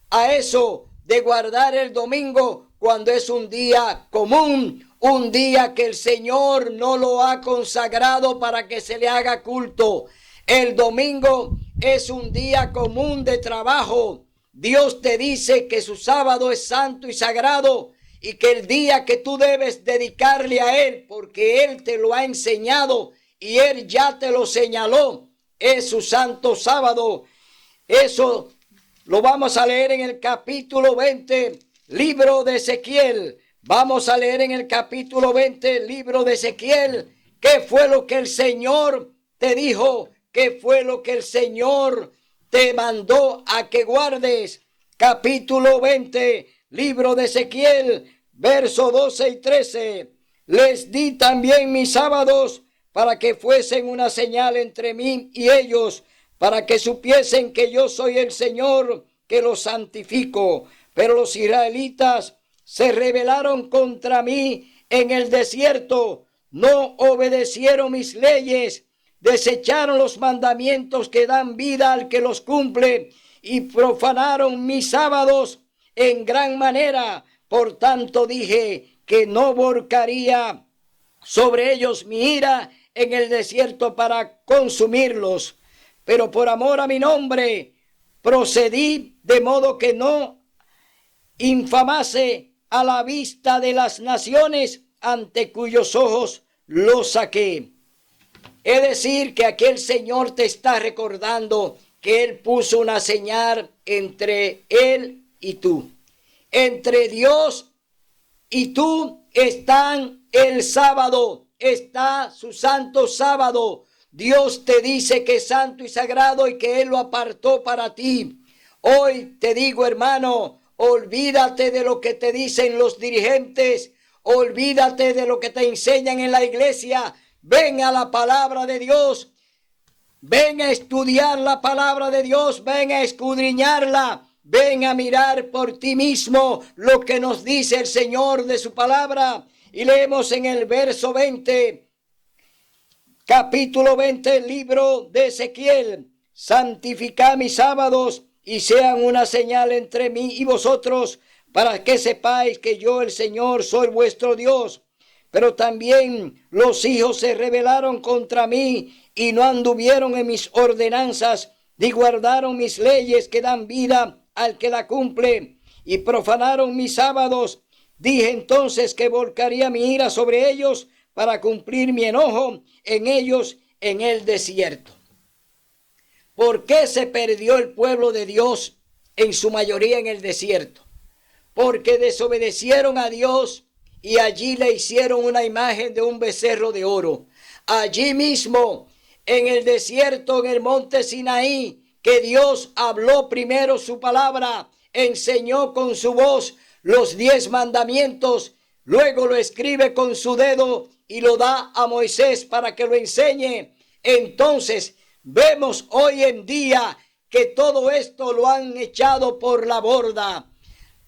a eso de guardar el domingo cuando es un día común, un día que el Señor no lo ha consagrado para que se le haga culto. El domingo es un día común de trabajo. Dios te dice que su sábado es santo y sagrado y que el día que tú debes dedicarle a Él, porque Él te lo ha enseñado y Él ya te lo señaló, es su santo sábado. Eso lo vamos a leer en el capítulo 20, libro de Ezequiel. Vamos a leer en el capítulo 20, libro de Ezequiel, qué fue lo que el Señor te dijo, qué fue lo que el Señor te mandó a que guardes. Capítulo 20, libro de Ezequiel, verso 12 y 13. Les di también mis sábados para que fuesen una señal entre mí y ellos, para que supiesen que yo soy el Señor que los santifico. Pero los israelitas se rebelaron contra mí en el desierto, no obedecieron mis leyes, desecharon los mandamientos que dan vida al que los cumple y profanaron mis sábados en gran manera. Por tanto dije que no volcaría sobre ellos mi ira en el desierto para consumirlos. Pero por amor a mi nombre procedí de modo que no infamase a la vista de las naciones ante cuyos ojos los saqué. Es decir, que aquí el Señor te está recordando que Él puso una señal entre Él y tú. Entre Dios y tú están el sábado, está su santo sábado. Dios te dice que es santo y sagrado y que Él lo apartó para ti. Hoy te digo, hermano, olvídate de lo que te dicen los dirigentes, olvídate de lo que te enseñan en la iglesia. Ven a la palabra de Dios, ven a estudiar la palabra de Dios, ven a escudriñarla, ven a mirar por ti mismo lo que nos dice el Señor de su palabra. Y leemos en el verso 20, capítulo 20, libro de Ezequiel: santificad mis sábados y sean una señal entre mí y vosotros, para que sepáis que yo, el Señor, soy vuestro Dios. Pero también los hijos se rebelaron contra mí y no anduvieron en mis ordenanzas, ni guardaron mis leyes que dan vida al que la cumple, y profanaron mis sábados. Dije entonces que volcaría mi ira sobre ellos para cumplir mi enojo en ellos en el desierto. ¿Por qué se perdió el pueblo de Dios en su mayoría en el desierto? Porque desobedecieron a Dios y allí le hicieron una imagen de un becerro de oro. Allí mismo, en el desierto, en el monte Sinaí, que Dios habló primero su palabra, enseñó con su voz los 10 mandamientos, luego lo escribe con su dedo y lo da a Moisés para que lo enseñe. Entonces, vemos hoy en día que todo esto lo han echado por la borda.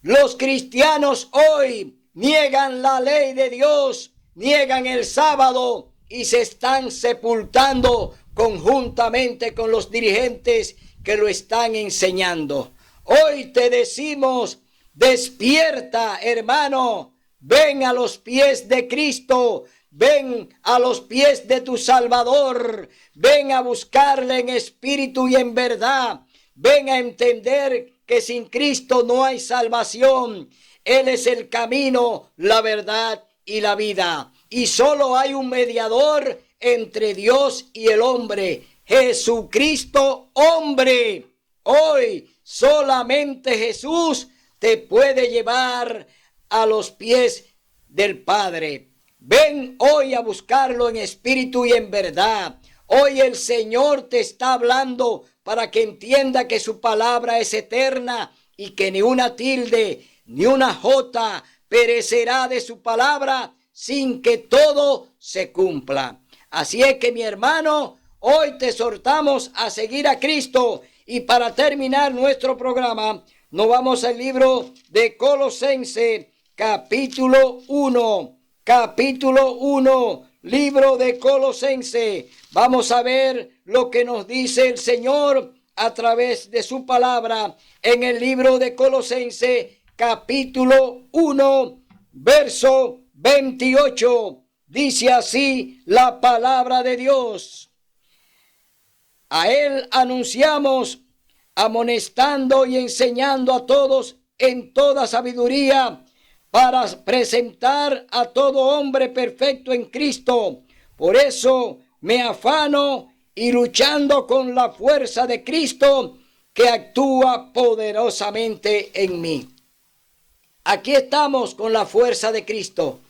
Los cristianos hoy niegan la ley de Dios, niegan el sábado y se están sepultando conjuntamente con los dirigentes que lo están enseñando. Hoy te decimos, despierta, hermano, ven a los pies de Cristo, ven a los pies de tu Salvador, ven a buscarle en espíritu y en verdad, ven a entender que sin Cristo no hay salvación. Él es el camino, la verdad y la vida. Y solo hay un mediador entre Dios y el hombre, Jesucristo hombre. Hoy solamente Jesús te puede llevar a los pies del Padre. Ven hoy a buscarlo en espíritu y en verdad. Hoy el Señor te está hablando para que entienda que su palabra es eterna y que ni una tilde ni una jota perecerá de su palabra sin que todo se cumpla. Así es que, mi hermano, hoy te exhortamos a seguir a Cristo. Y para terminar nuestro programa, nos vamos al libro de Colosenses, capítulo 1. Capítulo 1, libro de Colosenses. Vamos a ver lo que nos dice el Señor a través de su palabra en el libro de Colosenses, capítulo 1, verso 28. Dice así la palabra de Dios. A Él anunciamos, amonestando y enseñando a todos en toda sabiduría, para presentar a todo hombre perfecto en Cristo. Por eso me afano y luchando con la fuerza de Cristo que actúa poderosamente en mí. Aquí estamos con la fuerza de Cristo.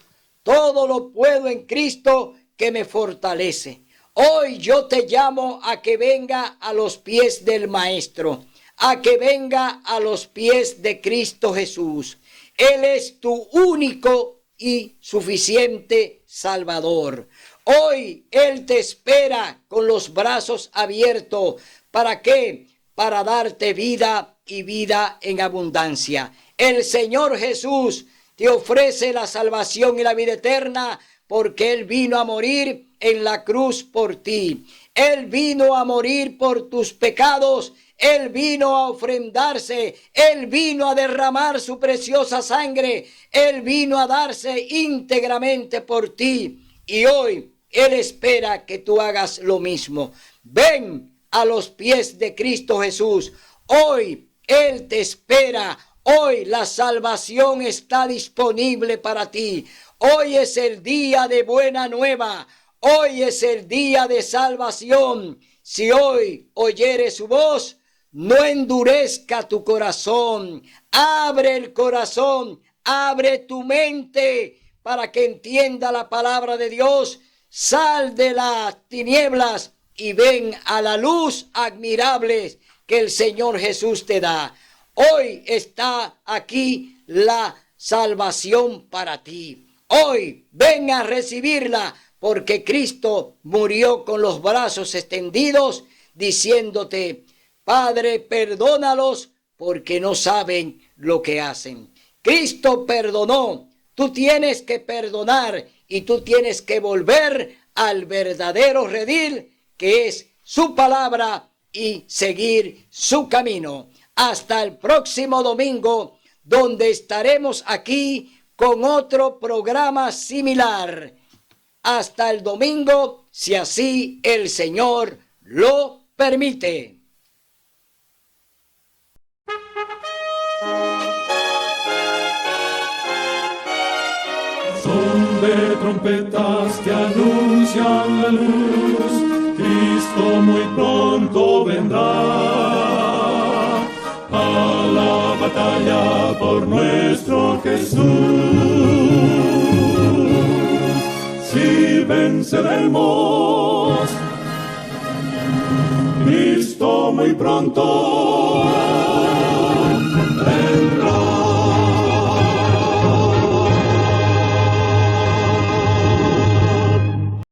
Todo lo puedo en Cristo que me fortalece. Hoy yo te llamo a que venga a los pies del Maestro, a que venga a los pies de Cristo Jesús. Él es tu único y suficiente Salvador. Hoy Él te espera con los brazos abiertos. ¿Para qué? Para darte vida y vida en abundancia. El Señor Jesús te ofrece la salvación y la vida eterna porque Él vino a morir en la cruz por ti. Él vino a morir por tus pecados. Él vino a ofrendarse, Él vino a derramar su preciosa sangre, Él vino a darse íntegramente por ti. Y hoy Él espera que tú hagas lo mismo. Ven a los pies de Cristo Jesús. Hoy Él te espera. Hoy la salvación está disponible para ti. Hoy es el día de buena nueva. Hoy es el día de salvación. Si hoy oyeres su voz, no endurezca tu corazón. Abre el corazón, abre tu mente para que entienda la palabra de Dios. Sal de las tinieblas y ven a la luz admirable que el Señor Jesús te da. Hoy está aquí la salvación para ti. Hoy ven a recibirla porque Cristo murió con los brazos extendidos diciéndote: Padre, perdónalos porque no saben lo que hacen. Cristo perdonó. Tú tienes que perdonar y tú tienes que volver al verdadero redil que es su palabra y seguir su camino. hasta el próximo domingo, donde estaremos aquí con otro programa similar. Hasta el domingo, si así el Señor lo permite. Son de trompetas que anuncian la luz, Cristo muy pronto vendrá a la batalla por nuestro Jesús. Si venceremos, Cristo muy pronto